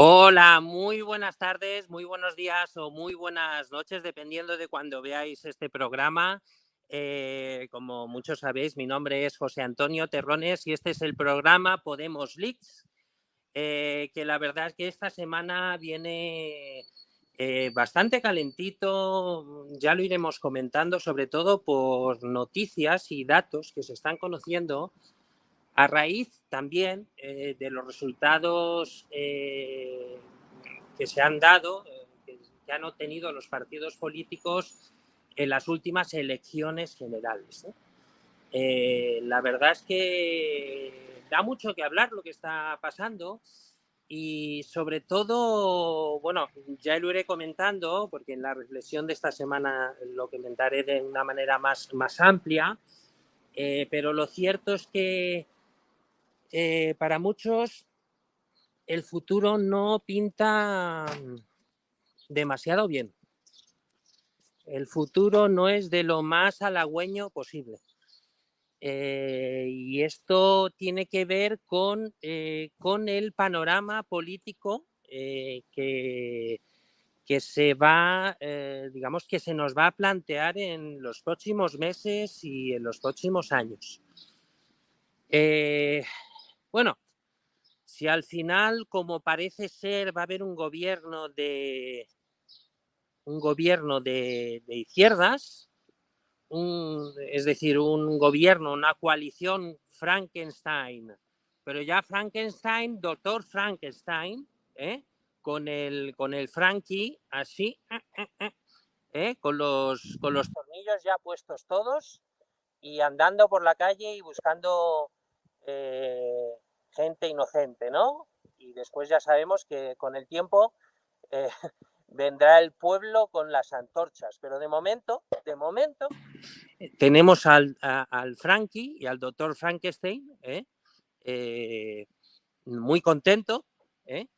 Hola, muy buenas tardes, muy buenos días o muy buenas noches, dependiendo de cuando veáis este programa. Como muchos sabéis, mi nombre es José Antonio Terrones y este es el programa Podemos Leaks, que la verdad es que esta semana viene bastante calentito, ya lo iremos comentando, sobre todo por noticias y datos que se están conociendo a raíz también de los resultados que se han dado, que han obtenido los partidos políticos en las últimas elecciones generales, ¿no? La verdad es que da mucho que hablar lo que está pasando y sobre todo, bueno, ya lo iré comentando porque en la reflexión de esta semana lo comentaré de una manera más amplia, pero lo cierto es que para muchos el futuro no pinta demasiado bien. El futuro no es de lo más halagüeño posible. Y esto tiene que ver con el panorama político que se va, digamos que se nos va a plantear en los próximos meses y en los próximos años. Bueno, si al final, como parece ser, va a haber un gobierno de izquierdas, es decir, un gobierno, una coalición Frankenstein, pero ya Frankenstein, doctor Frankenstein, con el Frankie así, con los tornillos ya puestos todos y andando por la calle y buscando gente inocente, ¿no? Y después ya sabemos que con el tiempo vendrá el pueblo con las antorchas, pero de momento tenemos al Frankie y al doctor Frankenstein muy contento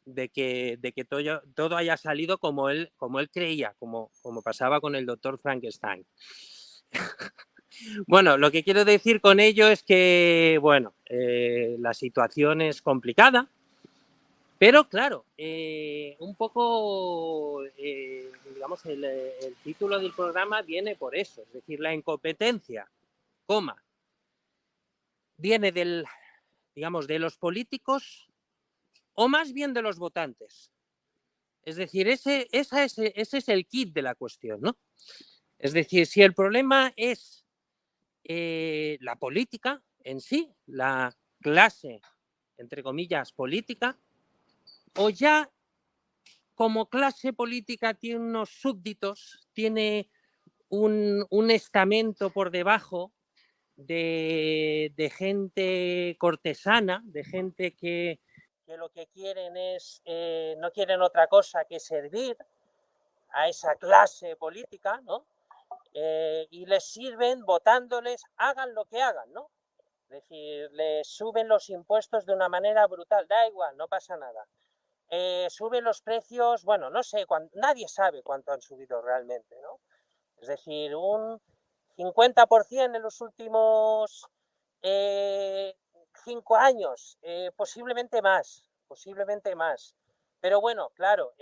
de que todo haya salido como él creía, como pasaba con el doctor Frankenstein. Bueno, lo que quiero decir con ello es que, bueno, la situación es complicada, pero claro, un poco, digamos, el título del programa viene por eso, es decir, la incompetencia, viene digamos, de los políticos o más bien de los votantes. Es decir, ese es el kit de la cuestión, ¿no? Es decir, si el problema es la política en sí, la clase, entre comillas, política, o ya como clase política tiene unos súbditos, tiene un estamento por debajo de gente cortesana, de gente que lo que quieren es, no quieren otra cosa que servir a esa clase política, ¿no? Y les sirven votándoles, hagan lo que hagan, ¿no? Es decir, les suben los impuestos de una manera brutal, da igual, no pasa nada. Suben los precios, bueno, no sé, nadie sabe cuánto han subido realmente, ¿no? Es decir, un 50% en los últimos 5 años, posiblemente más. Pero bueno, claro,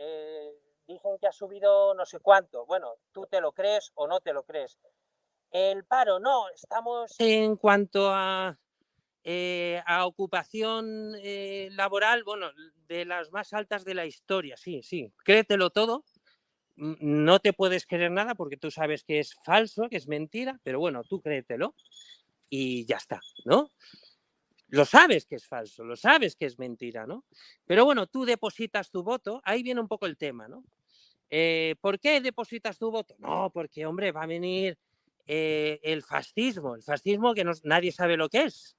dicen que ha subido no sé cuánto. Bueno, tú te lo crees o no te lo crees. El paro, no, estamos en cuanto a ocupación laboral, bueno, de las más altas de la historia, sí, créetelo todo. No te puedes creer nada porque tú sabes que es falso, que es mentira, pero bueno, tú créetelo y ya está, ¿no? Lo sabes que es falso, lo sabes que es mentira, ¿no? Pero bueno, tú depositas tu voto, ahí viene un poco el tema, ¿no? ¿Por qué depositas tu voto? No, porque, hombre, va a venir el fascismo que nadie sabe lo que es,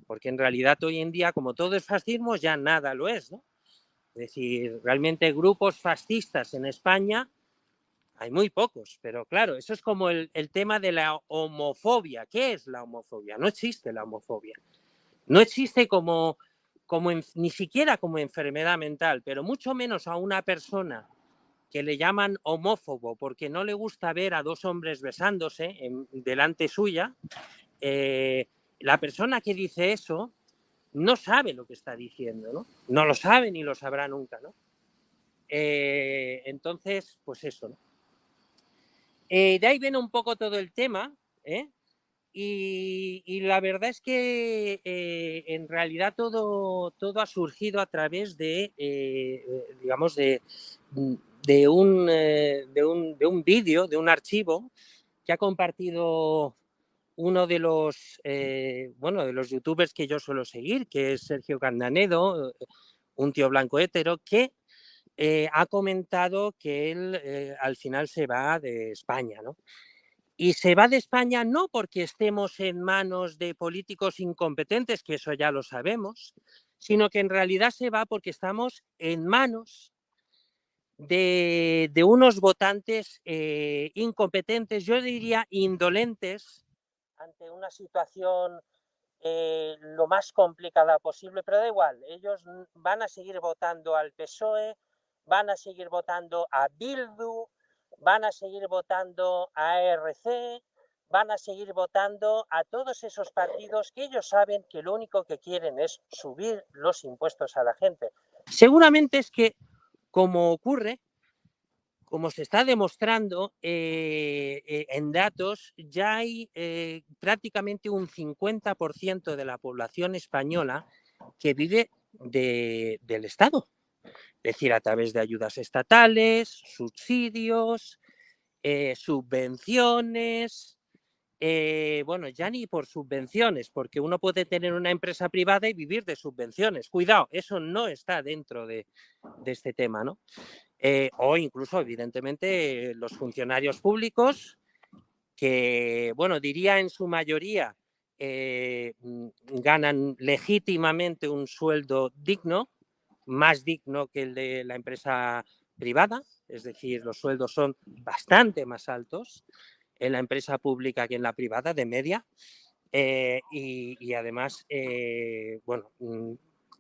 porque en realidad hoy en día, como todo es fascismo, ya nada lo es, ¿no? Es decir, realmente grupos fascistas en España hay muy pocos, pero claro, eso es como el tema de la homofobia. ¿Qué es la homofobia? No existe la homofobia. No existe ni siquiera como enfermedad mental, pero mucho menos a una persona que le llaman homófobo porque no le gusta ver a dos hombres besándose delante suya. La persona que dice eso no sabe lo que está diciendo, ¿no? No lo sabe ni lo sabrá nunca, ¿no? Entonces, pues eso, ¿no? De ahí viene un poco todo el tema, ¿eh? Y la verdad es que en realidad todo ha surgido a través de, digamos, de un vídeo, de un archivo que ha compartido uno de los, bueno, de los youtubers que yo suelo seguir, que es Sergio Candanedo, un tío blanco hétero, que ha comentado que él al final se va de España, ¿no? Y se va de España no porque estemos en manos de políticos incompetentes, que eso ya lo sabemos, sino que en realidad se va porque estamos en manos de unos votantes incompetentes, yo diría indolentes, ante una situación lo más complicada posible, pero da igual, ellos van a seguir votando al PSOE, van a seguir votando a Bildu, van a seguir votando a ERC, van a seguir votando a todos esos partidos que ellos saben que lo único que quieren es subir los impuestos a la gente. Seguramente es que, como ocurre, como se está demostrando en datos, ya hay prácticamente un 50% de la población española que vive del Estado, es decir, a través de ayudas estatales, subsidios, subvenciones, bueno, ya ni por subvenciones, porque uno puede tener una empresa privada y vivir de subvenciones. Cuidado, eso no está dentro de este tema, ¿no? O incluso, evidentemente, los funcionarios públicos que, bueno, diría en su mayoría, ganan legítimamente un sueldo digno, más digno que el de la empresa privada, es decir, los sueldos son bastante más altos en la empresa pública que en la privada, de media, y además, bueno,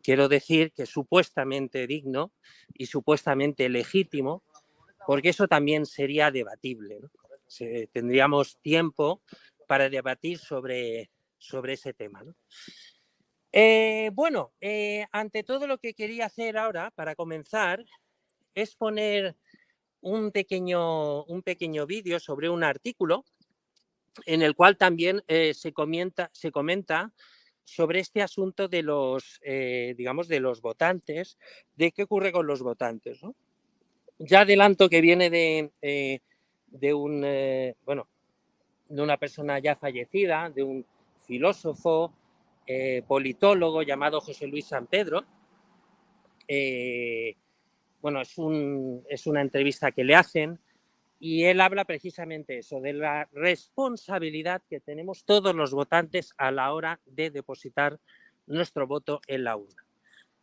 quiero decir que supuestamente digno y supuestamente legítimo, porque eso también sería debatible, ¿no? Tendríamos tiempo para debatir sobre ese tema, ¿no? Bueno, ante todo lo que quería hacer ahora, para comenzar, es poner un pequeño vídeo sobre un artículo en el cual también se comenta sobre este asunto de los, digamos, de los votantes, de qué ocurre con los votantes, ¿no? Ya adelanto que viene de un, bueno, de una persona ya fallecida, de un filósofo, politólogo llamado José Luis San Pedro. Bueno, es una entrevista que le hacen y él habla precisamente eso, de la responsabilidad que tenemos todos los votantes a la hora de depositar nuestro voto en la urna.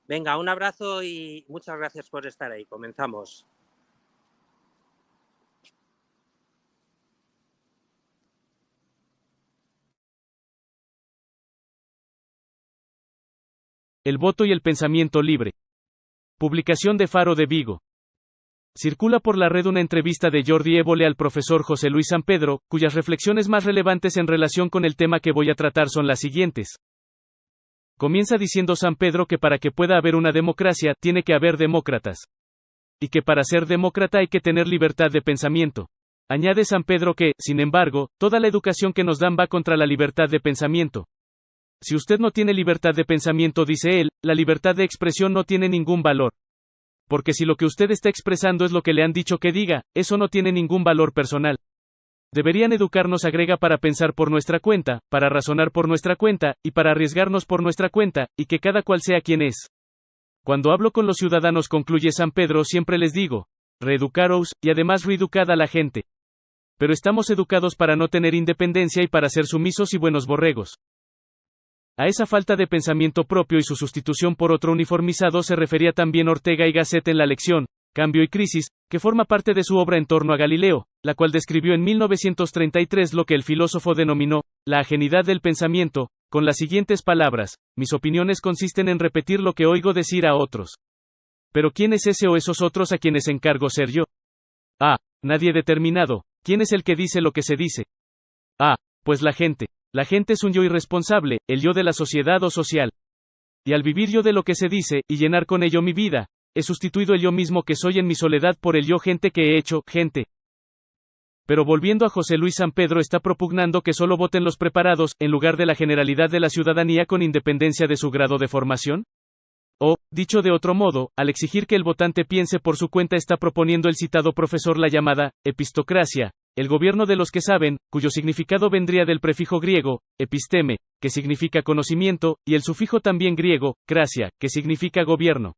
Venga, un abrazo y muchas gracias por estar ahí. Comenzamos. El voto y el pensamiento libre. Publicación de Faro de Vigo. Circula por la red una entrevista de Jordi Évole al profesor José Luis San Pedro, cuyas reflexiones más relevantes en relación con el tema que voy a tratar son las siguientes. Comienza diciendo San Pedro que para que pueda haber una democracia, tiene que haber demócratas. Y que para ser demócrata hay que tener libertad de pensamiento. Añade San Pedro que, sin embargo, toda la educación que nos dan va contra la libertad de pensamiento. Si usted no tiene libertad de pensamiento, dice él, la libertad de expresión no tiene ningún valor. Porque si lo que usted está expresando es lo que le han dicho que diga, eso no tiene ningún valor personal. Deberían educarnos, agrega, para pensar por nuestra cuenta, para razonar por nuestra cuenta, y para arriesgarnos por nuestra cuenta, y que cada cual sea quien es. Cuando hablo con los ciudadanos, concluye San Pedro, siempre les digo, reeducaros, y además reeducad a la gente. Pero estamos educados para no tener independencia y para ser sumisos y buenos borregos. A esa falta de pensamiento propio y su sustitución por otro uniformizado se refería también Ortega y Gasset en la lección, Cambio y Crisis, que forma parte de su obra En torno a Galileo, la cual describió en 1933 lo que el filósofo denominó, la ajenidad del pensamiento, con las siguientes palabras, mis opiniones consisten en repetir lo que oigo decir a otros. Pero ¿quién es ese o esos otros a quienes encargo ser yo? Ah, nadie determinado. ¿Quién es el que dice lo que se dice? Ah, pues la gente. La gente es un yo irresponsable, el yo de la sociedad o social. Y al vivir yo de lo que se dice, y llenar con ello mi vida, he sustituido el yo mismo que soy en mi soledad por el yo gente que he hecho, gente. Pero volviendo a José Luis San Pedro, está propugnando que solo voten los preparados, en lugar de la generalidad de la ciudadanía con independencia de su grado de formación. O, dicho de otro modo, al exigir que el votante piense por su cuenta, está proponiendo el citado profesor la llamada epistocracia, el gobierno de los que saben, cuyo significado vendría del prefijo griego, episteme, que significa conocimiento, y el sufijo también griego, cracia, que significa gobierno.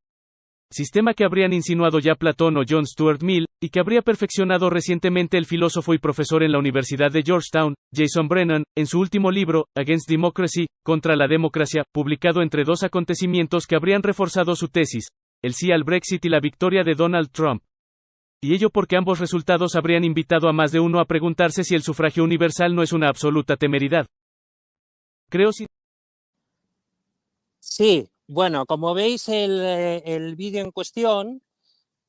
Sistema que habrían insinuado ya Platón o John Stuart Mill, y que habría perfeccionado recientemente el filósofo y profesor en la Universidad de Georgetown, Jason Brennan, en su último libro, Against Democracy, contra la democracia, publicado entre dos acontecimientos que habrían reforzado su tesis, el sí al Brexit y la victoria de Donald Trump. Y ello porque ambos resultados habrían invitado a más de uno a preguntarse si el sufragio universal no es una absoluta temeridad. Creo sin... Sí, bueno, como veis el vídeo en cuestión,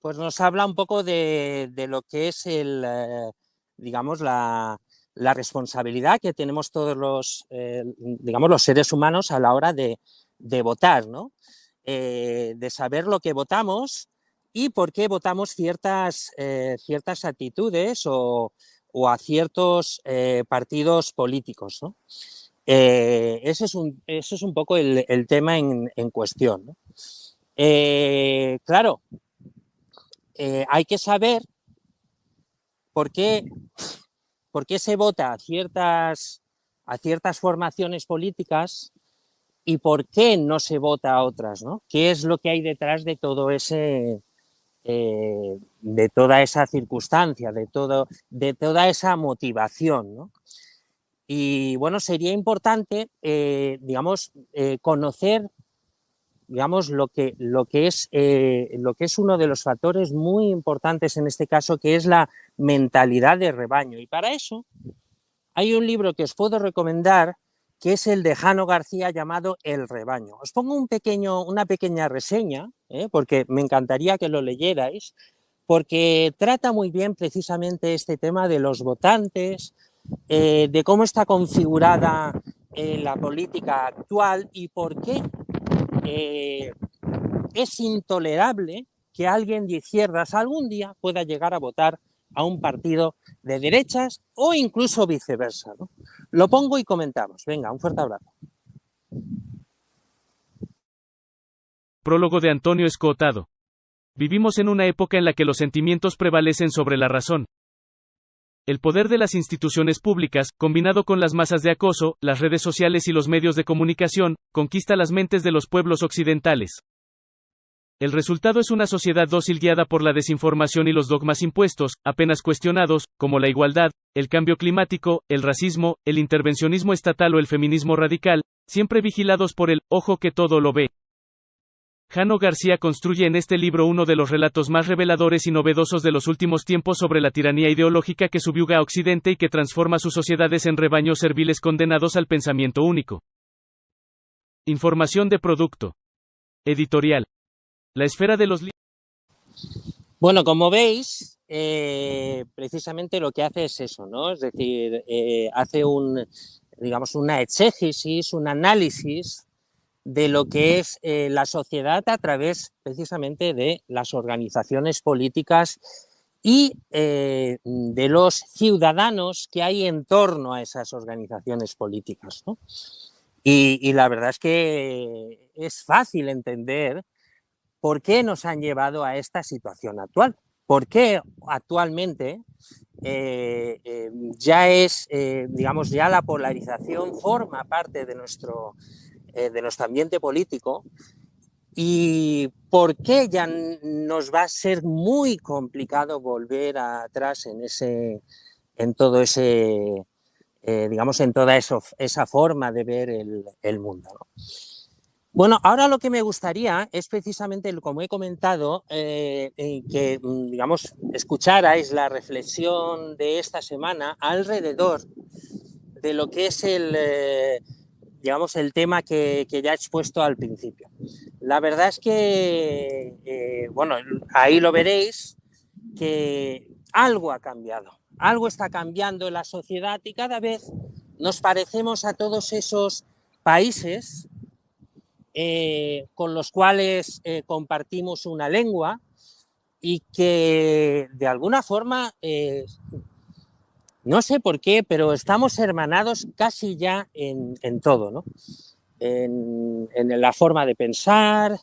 pues nos habla un poco de lo que es digamos, la responsabilidad que tenemos todos digamos, los seres humanos a la hora de votar, ¿no? De saber lo que votamos y por qué votamos ciertas actitudes o a ciertos partidos políticos, ¿no? Ese es un poco el tema en cuestión, ¿no? Claro, hay que saber por qué se vota a ciertas formaciones políticas y por qué no se vota a otras, ¿no? ¿Qué es lo que hay detrás de todo de toda esa circunstancia, de toda esa motivación, ¿no? Y bueno, sería importante, digamos, conocer, digamos, lo que es uno de los factores muy importantes en este caso, que es la mentalidad de rebaño. Y para eso hay un libro que os puedo recomendar, que es el de Jano García, llamado El rebaño. Os pongo una pequeña reseña, porque me encantaría que lo leyerais, porque trata muy bien precisamente este tema de los votantes, de cómo está configurada la política actual y por qué es intolerable que alguien de izquierdas algún día pueda llegar a votar a un partido de derechas o incluso viceversa, ¿no? Lo pongo y comentamos. Venga, un fuerte abrazo. Prólogo de Antonio Escotado. Vivimos en una época en la que los sentimientos prevalecen sobre la razón. El poder de las instituciones públicas, combinado con las masas de acoso, las redes sociales y los medios de comunicación, conquista las mentes de los pueblos occidentales. El resultado es una sociedad dócil guiada por la desinformación y los dogmas impuestos, apenas cuestionados, como la igualdad, el cambio climático, el racismo, el intervencionismo estatal o el feminismo radical, siempre vigilados por el ojo que todo lo ve. Jano García construye en este libro uno de los relatos más reveladores y novedosos de los últimos tiempos sobre la tiranía ideológica que subyuga a Occidente y que transforma sus sociedades en rebaños serviles condenados al pensamiento único. Información de producto. Editorial. La esfera de los libros. Bueno, como veis, precisamente lo que hace es eso, ¿no? Es decir, hace digamos, una exégesis, un análisis de lo que es la sociedad a través precisamente de las organizaciones políticas y de los ciudadanos que hay en torno a esas organizaciones políticas, ¿no? Y la verdad es que es fácil entender por qué nos han llevado a esta situación actual. ¿Por qué actualmente digamos, ya la polarización forma parte de nuestro ambiente político y por qué ya nos va a ser muy complicado volver atrás en todo ese, digamos, en toda esa forma de ver el mundo, ¿no? Bueno, ahora lo que me gustaría es precisamente, como he comentado, que, digamos, escucharais la reflexión de esta semana alrededor de lo que es digamos, el tema que ya he expuesto al principio. La verdad es que, bueno, ahí lo veréis, que algo ha cambiado, algo está cambiando en la sociedad y cada vez nos parecemos a todos esos países con los cuales compartimos una lengua y que de alguna forma, no sé por qué, pero estamos hermanados casi ya en todo, ¿no? En la forma de pensar,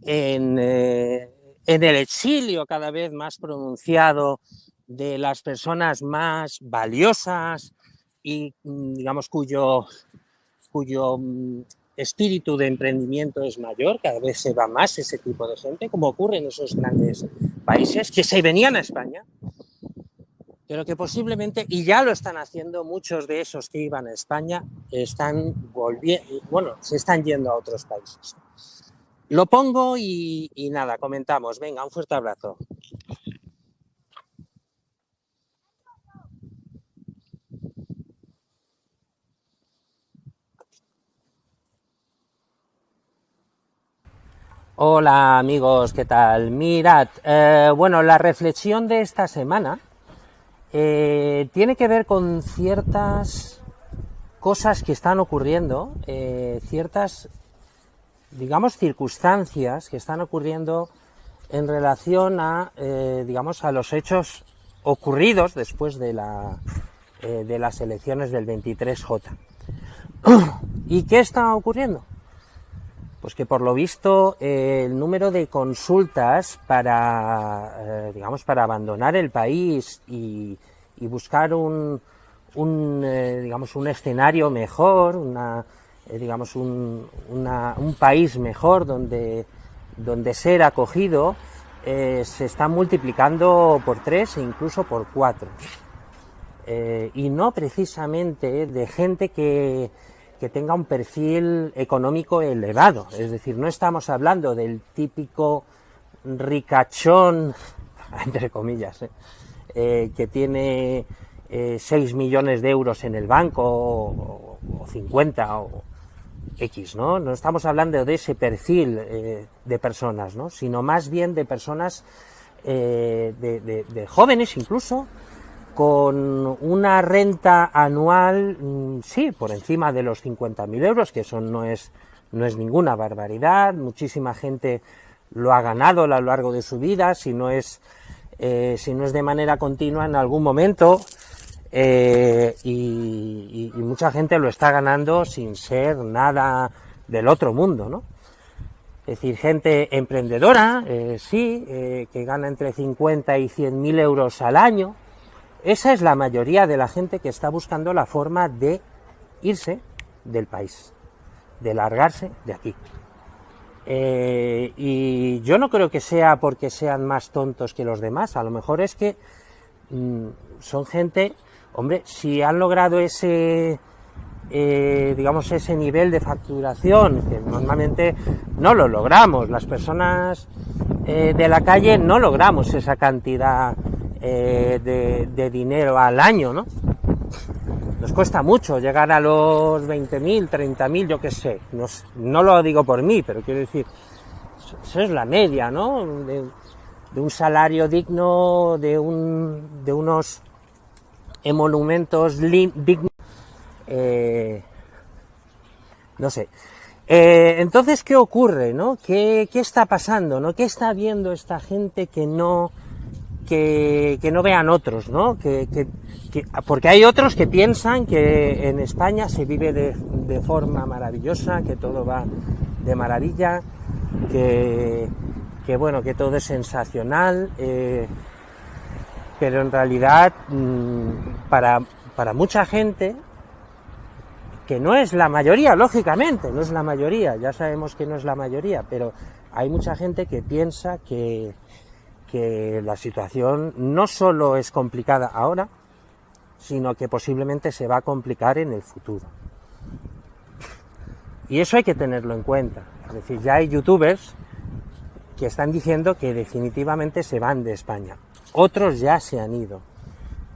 en el exilio cada vez más pronunciado de las personas más valiosas y, digamos, cuyo espíritu de emprendimiento es mayor, cada vez se va más ese tipo de gente, como ocurre en esos grandes países que se venían a España, pero que posiblemente, y ya lo están haciendo, muchos de esos que iban a España están volviendo, bueno, se están yendo a otros países. Lo pongo y nada, comentamos. Venga, un fuerte abrazo. Hola amigos, ¿qué tal? Mirad, bueno, la reflexión de esta semana tiene que ver con ciertas cosas que están ocurriendo, ciertas, digamos, circunstancias que están ocurriendo en relación a, digamos, a los hechos ocurridos después de las elecciones del 23J. ¿Y qué está ocurriendo? Pues que por lo visto el número de consultas para, digamos, para abandonar el país y buscar digamos, un escenario mejor, digamos, un país mejor donde ser acogido, se está multiplicando por 3 e incluso por 4. Y no precisamente de gente que tenga un perfil económico elevado, es decir, no estamos hablando del típico ricachón, entre comillas, que tiene 6 millones de euros en el banco, o 50, o X, ¿no? No estamos hablando de ese perfil de personas, ¿no? Sino más bien de personas, de jóvenes incluso, con una renta anual, sí, por encima de los 50.000 euros, que eso no es ninguna barbaridad. Muchísima gente lo ha ganado a lo largo de su vida, si no es de manera continua en algún momento, y mucha gente lo está ganando sin ser nada del otro mundo, ¿no? Es decir, gente emprendedora, que gana entre 50 y 100.000 euros al año. Esa es la mayoría de la gente que está buscando la forma de irse del país, de largarse de aquí. Y yo no creo que sea porque sean más tontos que los demás, a lo mejor es que son gente, hombre, si han logrado ese, digamos, ese nivel de facturación, que normalmente no lo logramos, las personas de la calle no logramos esa cantidad de dinero al año, ¿no? Nos cuesta mucho llegar a los 20.000, 30.000, yo qué sé, no lo digo por mí, pero quiero decir, eso es la media, ¿no? De un salario digno, de unos emolumentos dignos, no sé. Entonces, ¿qué ocurre, no? ¿Qué está pasando, no? ¿Qué está viendo esta gente que no vean otros, ¿no? Porque hay otros que piensan que en España se vive de forma maravillosa, que todo va de maravilla, que bueno, que todo es sensacional, pero en realidad para mucha gente, que no es la mayoría, lógicamente, no es la mayoría, ya sabemos que no es la mayoría, pero hay mucha gente que piensa que la situación no solo es complicada ahora, sino que posiblemente se va a complicar en el futuro. Y eso hay que tenerlo en cuenta. Es decir, ya hay youtubers que están diciendo que definitivamente se van de España. Otros ya se han ido.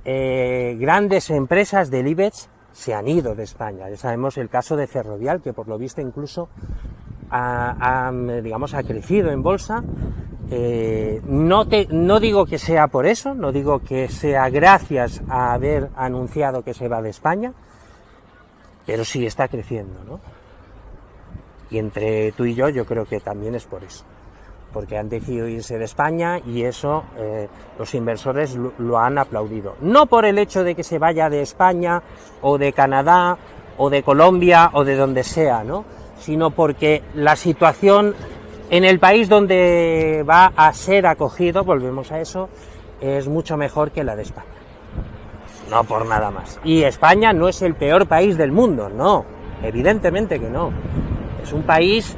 Grandes empresas del IBEX se han ido de España. Ya sabemos el caso de Ferrovial, que por lo visto incluso ha crecido en bolsa. No digo que sea por eso, no digo que sea gracias a haber anunciado que se va de España, pero sí está creciendo, ¿no? Y entre tú y yo creo que también es por eso, porque han decidido irse de España y eso los inversores lo han aplaudido. No por el hecho de que se vaya de España o de Canadá o de Colombia o de donde sea, ¿no? Sino porque la situación en el país donde va a ser acogido, volvemos a eso, es mucho mejor que la de España. No por nada más. Y España no es el peor país del mundo, no, evidentemente que no. Es un país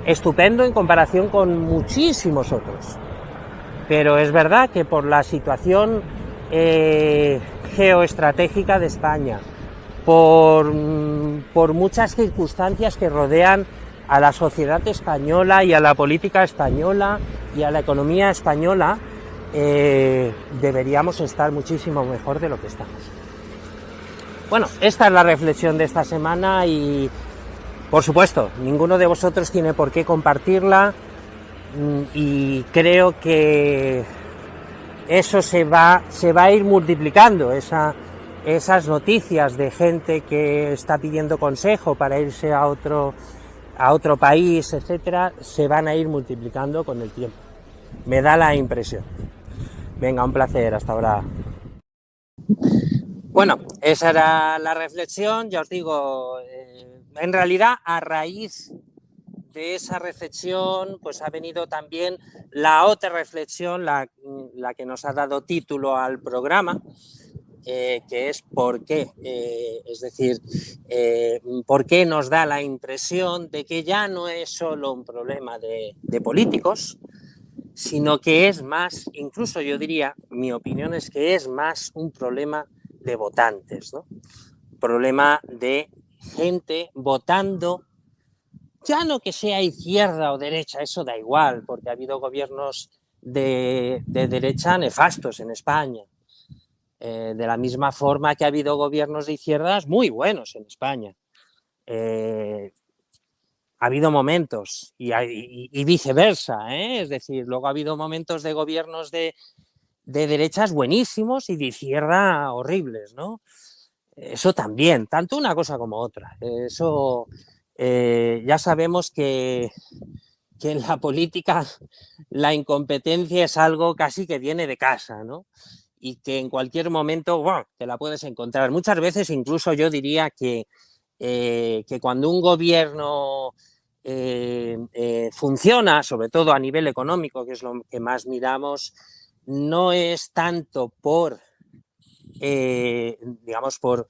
estupendo en comparación con muchísimos otros. Pero es verdad que por la situación geoestratégica de España, por muchas circunstancias que rodean a la sociedad española y a la política española y a la economía española, deberíamos estar muchísimo mejor de lo que estamos. Bueno, esta es la reflexión de esta semana y, por supuesto, ninguno de vosotros tiene por qué compartirla y creo que eso se va a ir multiplicando, esas noticias de gente que está pidiendo consejo para irse a otro país, etcétera, se van a ir multiplicando con el tiempo. Me da la impresión. Venga, un placer, hasta ahora. Bueno, esa era la reflexión, ya os digo, en realidad a raíz de esa reflexión pues ha venido también la otra reflexión, la que nos ha dado título al programa, que es por qué, es decir, por qué nos da la impresión de que ya no es solo un problema de políticos, sino que es más, incluso yo diría, mi opinión es que es más un problema de votantes, ¿no? Problema de gente votando, ya no que sea izquierda o derecha, eso da igual, porque ha habido gobiernos de derecha nefastos en España, de la misma forma que ha habido gobiernos de izquierdas muy buenos en España. Ha habido momentos y viceversa, es decir, luego ha habido momentos de gobiernos de derechas buenísimos y de izquierda horribles, ¿no? Eso también, tanto una cosa como otra. Eso ya sabemos que en la política la incompetencia es algo casi que viene de casa, ¿no? Y que en cualquier momento, bueno, te la puedes encontrar. Muchas veces incluso yo diría que cuando un gobierno funciona, sobre todo a nivel económico, que es lo que más miramos, no es tanto por, digamos, por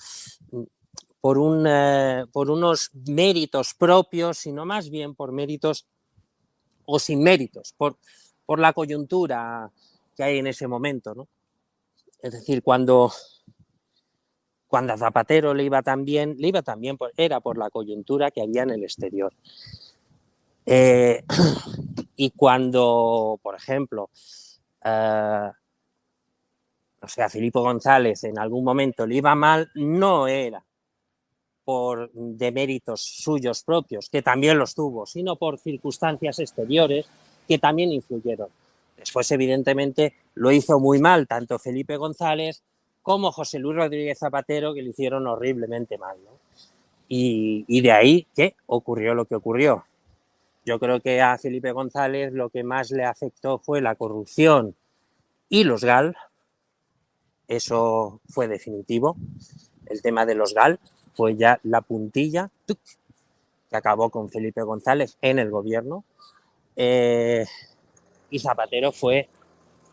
unos méritos propios, sino más bien por méritos o sin méritos, por la coyuntura que hay en ese momento, ¿no? Es decir, cuando a Zapatero le iba tan bien, era por la coyuntura que había en el exterior. Y cuando, por ejemplo, a Felipe González en algún momento le iba mal, no era por deméritos suyos propios, que también los tuvo, sino por circunstancias exteriores que también influyeron. Después, evidentemente, lo hizo muy mal tanto Felipe González como José Luis Rodríguez Zapatero, que lo hicieron horriblemente mal, ¿no? Y de ahí que ocurrió lo que ocurrió. Yo creo que a Felipe González lo que más le afectó fue la corrupción y los GAL. Eso fue definitivo. El tema de los GAL fue ya la puntilla que acabó con Felipe González en el gobierno. Y Zapatero fue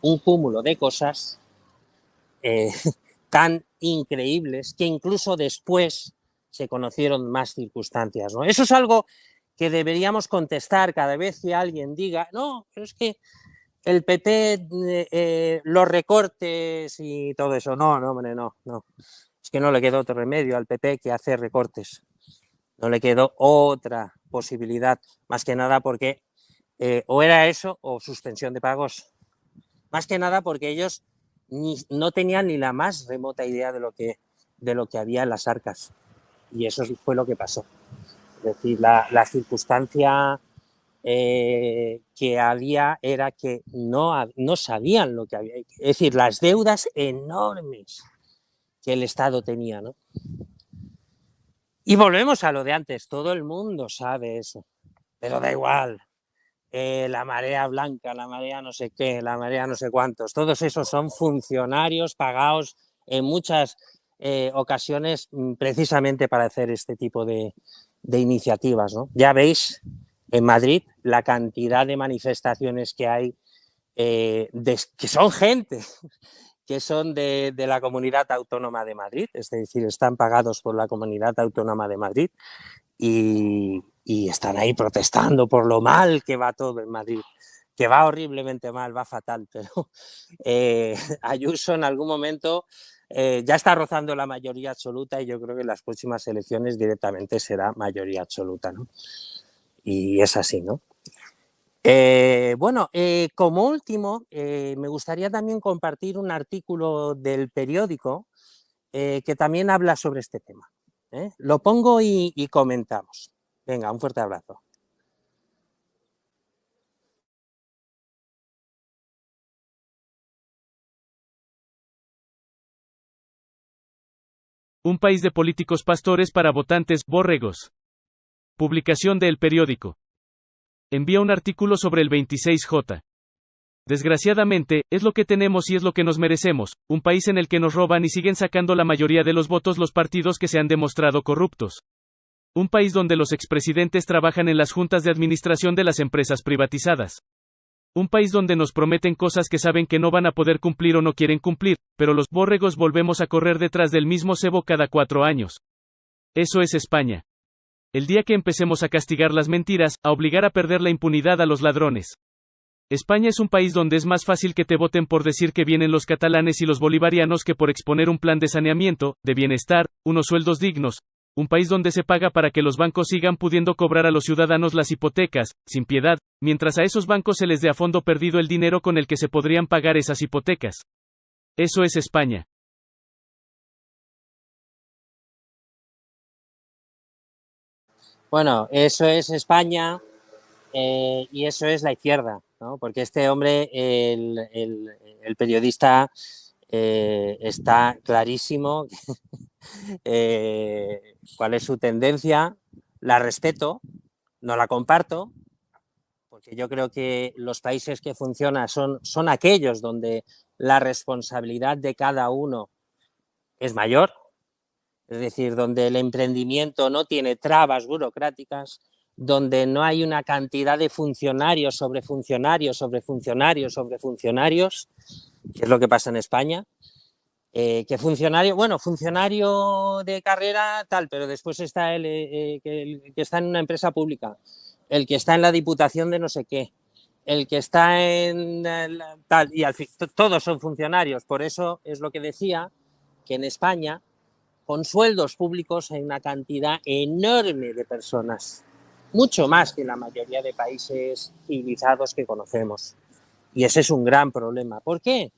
un cúmulo de cosas tan increíbles que incluso después se conocieron más circunstancias, ¿no? Eso es algo que deberíamos contestar cada vez que alguien diga, no, pero es que el PP, los recortes y todo eso. No, hombre, no. Es que no le quedó otro remedio al PP que hacer recortes. No le quedó otra posibilidad, más que nada porque o era eso o suspensión de pagos. Más que nada porque ellos no tenían ni la más remota idea de lo que había en las arcas. Y eso fue lo que pasó. Es decir, la circunstancia que había era que no sabían lo que había. Es decir, las deudas enormes que el Estado tenía, ¿no? Y volvemos a lo de antes, todo el mundo sabe eso. pero da igual. La marea blanca, la marea no sé qué, la marea no sé cuántos, todos esos son funcionarios pagados en muchas ocasiones precisamente para hacer este tipo de iniciativas, ¿no? Ya veis en Madrid la cantidad de manifestaciones que hay, que son gente que son de la Comunidad Autónoma de Madrid, es decir, están pagados por la Comunidad Autónoma de Madrid y están ahí protestando por lo mal que va todo en Madrid, que va horriblemente mal, va fatal, pero Ayuso en algún momento ya está rozando la mayoría absoluta y yo creo que en las próximas elecciones directamente será mayoría absoluta, ¿no? Y es así, ¿no? Bueno, como último, me gustaría también compartir un artículo del periódico que también habla sobre este tema. Lo pongo y comentamos. Venga, un fuerte abrazo. Un país de políticos pastores para votantes borregos. Publicación de El Periódico. Envía un artículo sobre el 26J. Desgraciadamente, es lo que tenemos y es lo que nos merecemos, un país en el que nos roban y siguen sacando la mayoría de los votos los partidos que se han demostrado corruptos. Un país donde los expresidentes trabajan en las juntas de administración de las empresas privatizadas. Un país donde nos prometen cosas que saben que no van a poder cumplir o no quieren cumplir, pero los borregos volvemos a correr detrás del mismo cebo cada 4 años. Eso es España. El día que empecemos a castigar las mentiras, a obligar a perder la impunidad a los ladrones. España es un país donde es más fácil que te voten por decir que vienen los catalanes y los bolivarianos que por exponer un plan de saneamiento, de bienestar, unos sueldos dignos. Un país donde se paga para que los bancos sigan pudiendo cobrar a los ciudadanos las hipotecas, sin piedad, mientras a esos bancos se les dé a fondo perdido el dinero con el que se podrían pagar esas hipotecas. Eso es España. Bueno, eso es España y eso es la izquierda, ¿no? Porque este hombre, el periodista, está clarísimo cuál es su tendencia, la respeto, no la comparto, porque yo creo que los países que funcionan son aquellos donde la responsabilidad de cada uno es mayor, es decir, donde el emprendimiento no tiene trabas burocráticas, donde no hay una cantidad de funcionarios sobre funcionarios, sobre funcionarios, sobre funcionarios, que es lo que pasa en España. Que funcionario, bueno, funcionario de carrera tal, pero después está el que está en una empresa pública, el que está en la diputación de no sé qué, el que está en tal, y al fin, todos son funcionarios. Por eso es lo que decía, que en España, con sueldos públicos, hay una cantidad enorme de personas, mucho más que en la mayoría de países civilizados que conocemos. Y ese es un gran problema. ¿Por qué?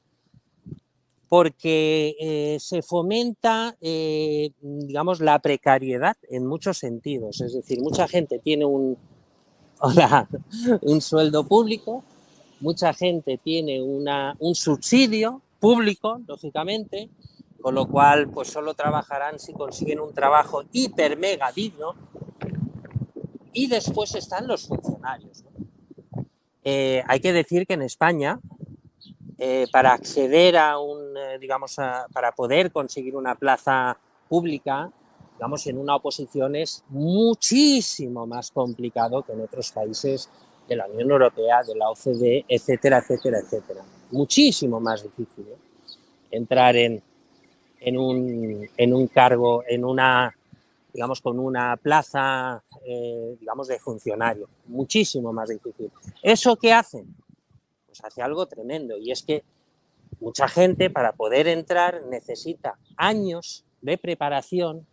Porque se fomenta, digamos, la precariedad en muchos sentidos. Es decir, mucha gente tiene un sueldo público, mucha gente tiene un subsidio público, lógicamente, con lo cual pues solo trabajarán si consiguen un trabajo hiper mega digno, y después están los funcionarios, ¿no? Hay que decir que en España, para acceder a para poder conseguir una plaza pública, digamos, en una oposición es muchísimo más complicado que en otros países de la Unión Europea, de la OCDE, etcétera, etcétera, etcétera. Muchísimo más difícil, ¿eh? Entrar en un cargo, digamos, con una plaza, digamos, de funcionario. Muchísimo más difícil. ¿Eso qué hacen? Pues hace algo tremendo, y es que mucha gente para poder entrar necesita años de preparación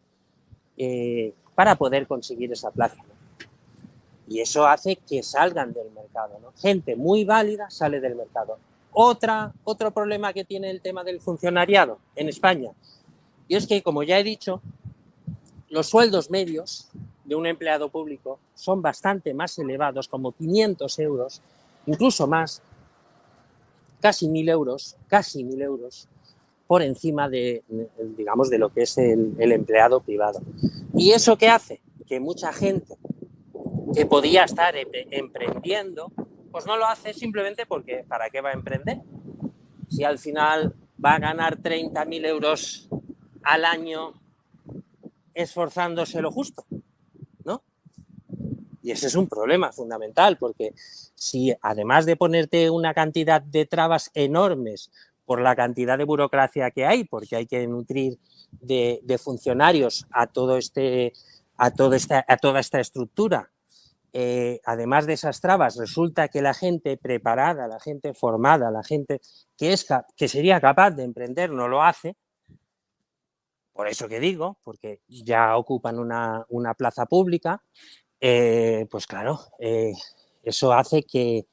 para poder conseguir esa plaza. Y eso hace que salgan del mercado, ¿no? Gente muy válida sale del mercado. Otro problema que tiene el tema del funcionariado en España, y es que, como ya he dicho, los sueldos medios de un empleado público son bastante más elevados, como 500 euros, incluso más, casi 1.000 euros por encima digamos, de lo que es el empleado privado. ¿Y eso qué hace? Que mucha gente que podía estar emprendiendo, pues no lo hace simplemente porque ¿para qué va a emprender? Si al final va a ganar 30.000 euros al año esforzándose lo justo, ¿no? Y ese es un problema fundamental, porque si además de ponerte una cantidad de trabas enormes por la cantidad de burocracia que hay, porque hay que nutrir de funcionarios a toda esta estructura, además de esas trabas, resulta que la gente preparada, la gente formada, la gente que sería capaz de emprender no lo hace. Por eso que digo, porque ya ocupan una plaza pública, pues claro, eso hace que,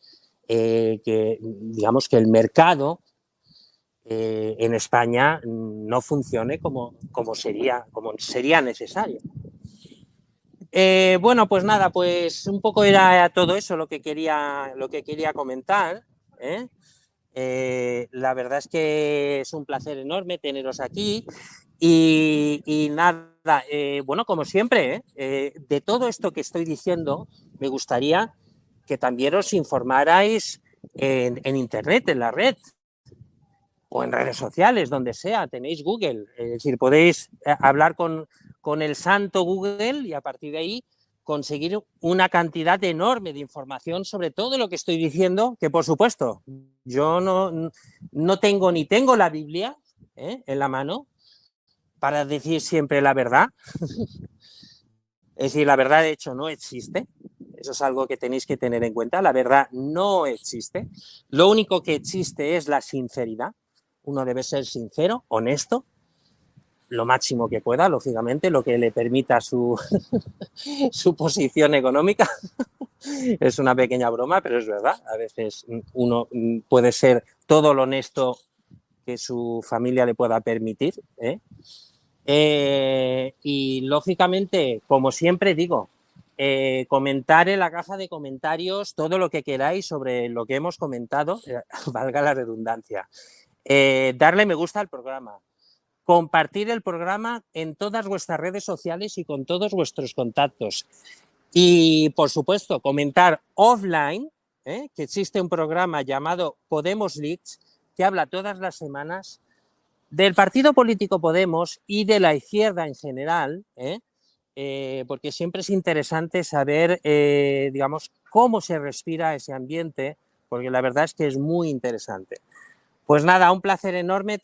digamos, que el mercado en España no funcione como sería necesario. Bueno, pues nada, pues un poco era todo eso lo que quería comentar. La verdad es que es un placer enorme teneros aquí y nada, bueno, como siempre, de todo esto que estoy diciendo, me gustaría que también os informarais en Internet, en la red o en redes sociales, donde sea, tenéis Google, es decir, podéis hablar con el santo Google y a partir de ahí conseguir una cantidad enorme de información sobre todo lo que estoy diciendo, que por supuesto yo no tengo ni tengo la Biblia en la mano para decir siempre la verdad. Es decir, la verdad de hecho no existe. Eso es algo que tenéis que tener en cuenta. La verdad no existe. Lo único que existe es la sinceridad. Uno debe ser sincero, honesto, lo máximo que pueda, lógicamente, lo que le permita su posición económica. Es una pequeña broma, pero es verdad. A veces uno puede ser todo lo honesto que su familia le pueda permitir. Y lógicamente, como siempre digo, comentar en la caja de comentarios todo lo que queráis sobre lo que hemos comentado, valga la redundancia. Darle me gusta al programa, compartir el programa en todas vuestras redes sociales y con todos vuestros contactos. Y, por supuesto, comentar offline, que existe un programa llamado Podemos Leaks, que habla todas las semanas del partido político Podemos y de la izquierda en general, porque siempre es interesante saber, digamos, cómo se respira ese ambiente, porque la verdad es que es muy interesante. Pues nada, un placer enorme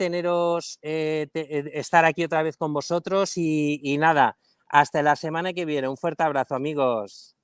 estar aquí otra vez con vosotros y nada, hasta la semana que viene. Un fuerte abrazo, amigos.